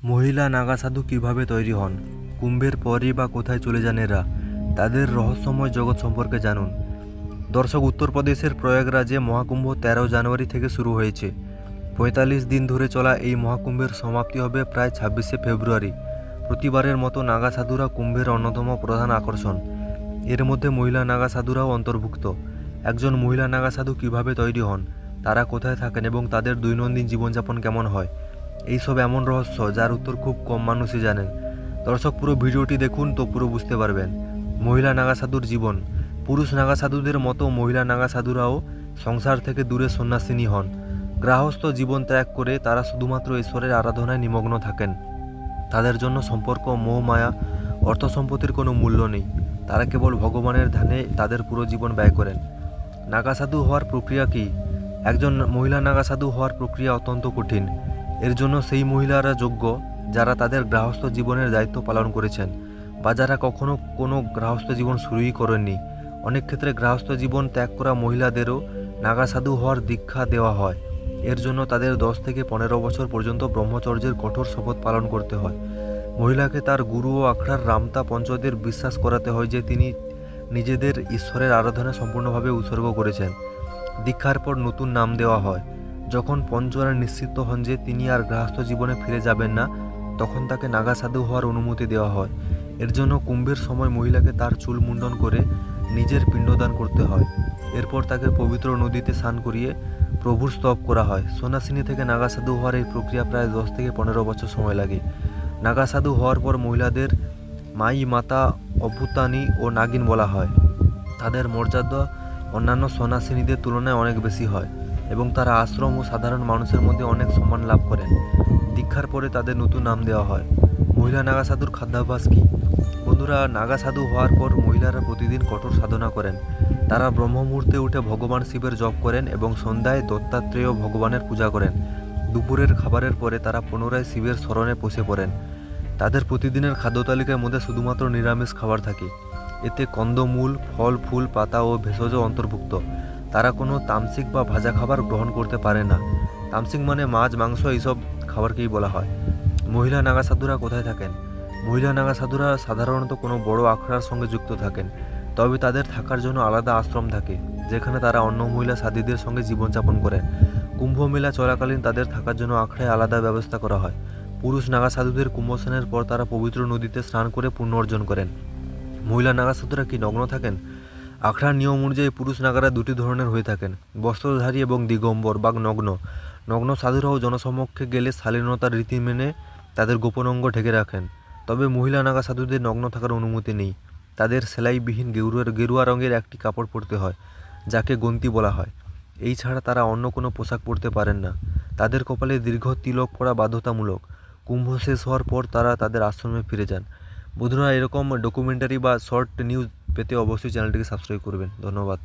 মহিলা নাগা সাধু কীভাবে তৈরি হন, কুম্ভের পরই বা কোথায় চলে যান এরা, তাদের রহস্যময় জগৎ সম্পর্কে জানুন। দর্শক, উত্তরপ্রদেশের প্রয়াগরাজে মহাকুম্ভ 13 জানুয়ারি থেকে শুরু হয়েছে। 45 দিন ধরে চলা এই মহাকুম্ভের সমাপ্তি হবে প্রায় 26শে ফেব্রুয়ারি। প্রতিবারের মতো নাগা সাধুরা কুম্ভের অন্যতম প্রধান আকর্ষণ। এর মধ্যে মহিলা নাগা সাধুরাও অন্তর্ভুক্ত। একজন মহিলা নাগা সাধু কীভাবে তৈরি হন, তারা কোথায় থাকেন এবং তাদের দৈনন্দিন জীবনযাপন কেমন হয়, এইসব এমন রহস্য যার উত্তর খুব কম মানুষই জানেন। দর্শক, পুরো ভিডিওটি দেখুন তো পুরো বুঝতে পারবেন। মহিলা নাগা সাধুর জীবন। পুরুষ নাগা সাধুদের মতো মহিলা নাগা সাধুরাও সংসার থেকে দূরে সন্ন্যাসিনী হন। গৃহস্থ জীবন ত্যাগ করে তারা শুধুমাত্র ঈশ্বরের আরাধনায় নিমগ্ন থাকেন। তাদের জন্য সম্পর্ক, মোহ, মায়া, অর্থ সম্পত্তির কোনো মূল্য নেই। তারা কেবল ভগবানের ধ্যানে তাদের পুরো জীবন ব্যয় করেন। নাগা সাধু হওয়ার প্রক্রিয়া কী? একজন মহিলা নাগা সাধু হওয়ার প্রক্রিয়া অত্যন্ত কঠিন। এর জন্য সেই মহিলারা যোগ্য যারা তাদের গৃহস্থ জীবনের দায়িত্ব পালন করেছেন বা যারা কখনো কোনো গৃহস্থ জীবন শুরুই করেননি। অনেক ক্ষেত্রে গৃহস্থ জীবন ত্যাগ করা মহিলাদেরও নাগা সাধু হওয়ার দীক্ষা দেওয়া হয়। এর জন্য তাদের 10 থেকে 15 বছর পর্যন্ত ব্রহ্মচর্যের কঠোর শপথ পালন করতে হয়। মহিলাকে তার গুরু ও আখড়ার রামতা পঞ্চদের বিশ্বাস করাতে হয় যে তিনি নিজেদের ঈশ্বরের আরাধনা সম্পূর্ণভাবে উৎসর্গ করেছেন। দীক্ষার পর নতুন নাম দেওয়া হয়। যখন পঞ্চরা নিশ্চিত হন যে তিনি আর গৃহস্থ জীবনে ফিরে যাবেন না, তখন তাকে নাগা সাধু হওয়ার অনুমতি দেওয়া হয়। এর জন্য কুম্ভের সময় মহিলাকে তার চুল মুন্ডন করে নিজের পিণ্ডদান করতে হয়। এরপর তাকে পবিত্র নদীতে স্নান করিয়ে প্রভুর স্তব করা হয়। সন্ন্যাসিনী থেকে নাগা সাধু হওয়ার এই প্রক্রিয়া প্রায় 10 থেকে 15 বছর সময় লাগে। নাগা সাধু হওয়ার পর মহিলাদের মাই, মাতা, অভ্যুত্থানী ও নাগিন বলা হয়। তাদের মর্যাদা অন্যান্য সন্ন্যাসিনীদের তুলনায় অনেক বেশি হয় এবং তারা আশ্রম ও সাধারণ মানুষের মধ্যে অনেক সম্মান লাভ করেন। দীক্ষার পরে তাদের নতুন নাম দেওয়া হয়। মহিলা নাগা সাধুর খাদ্যাভ্যাস কী? বন্ধুরা, নাগা সাধু হওয়ার পর মহিলারা প্রতিদিন কঠোর সাধনা করেন। তারা ব্রহ্ম মুহূর্তে উঠে ভগবান শিবের জপ করেন এবং সন্ধ্যায় দত্তাত্রেয় ভগবানের পূজা করেন। দুপুরের খাবারের পরে তারা পুনরায় শিবের স্মরণে বসে পড়েন। তাদের প্রতিদিনের খাদ্য তালিকার মধ্যে শুধুমাত্র নিরামিষ খাবার থাকে। এতে কন্দমূল, ফল, ফুল, পাতা ও ভেষজ অন্তর্ভুক্ত। তারা কোনো তামসিক বা ভাজা খাবার গ্রহণ করতে পারে না। তামসিক মানে মাছ, মাংস, এইসব খাবারকেই বলা হয়। মহিলা নাগা সাধুরা কোথায় থাকেন? মহিলা নাগা সাধুরা সাধারণত কোনো বড় আখড়ার সঙ্গে যুক্ত থাকেন। তবে তাদের থাকার জন্য আলাদা আশ্রম থাকে, যেখানে তারা অন্য মহিলা সাধীদের সঙ্গে জীবনযাপন করেন। কুম্ভ মেলা চলাকালীন তাদের থাকার জন্য আখড়ায় আলাদা ব্যবস্থা করা হয়। পুরুষ নাগা সাধুদের কুম্ভস্নানের পর তারা পবিত্র নদীতে স্নান করে পুণ্য অর্জন করেন। মহিলা নাগা সাধুরা কি নগ্ন থাকেন? আখড়ার নিয়ম অনুযায়ী পুরুষ নাগারা দুটি ধরনের হয়ে থাকেন, বস্ত্রধারী এবং দিগম্বর বা নগ্ন। নগ্ন সাধুরাও জনসমক্ষে গেলে শালীনতার রীতি মেনে তাদের গোপন অঙ্গ ঢেকে রাখেন। তবে মহিলা নাগা সাধুদের নগ্ন থাকার অনুমতি নেই। তাদের সেলাইবিহীন গেরুয়া রঙের একটি কাপড় পরতে হয়, যাকে গন্তি বলা হয়। এই ছাড়া তারা অন্য কোনো পোশাক পরতে পারেন না। তাদের কপালে দীর্ঘ তিলক পরা বাধ্যতামূলক। কুম্ভ শেষ হওয়ার পর তারা তাদের আশ্রমে ফিরে যান। বন্ধুরা, এরকম ডকুমেন্টারি বা শর্ট নিউজ পেতে অবশ্যই চ্যানেলটিকে সাবস্ক্রাইব করবেন। ধন্যবাদ।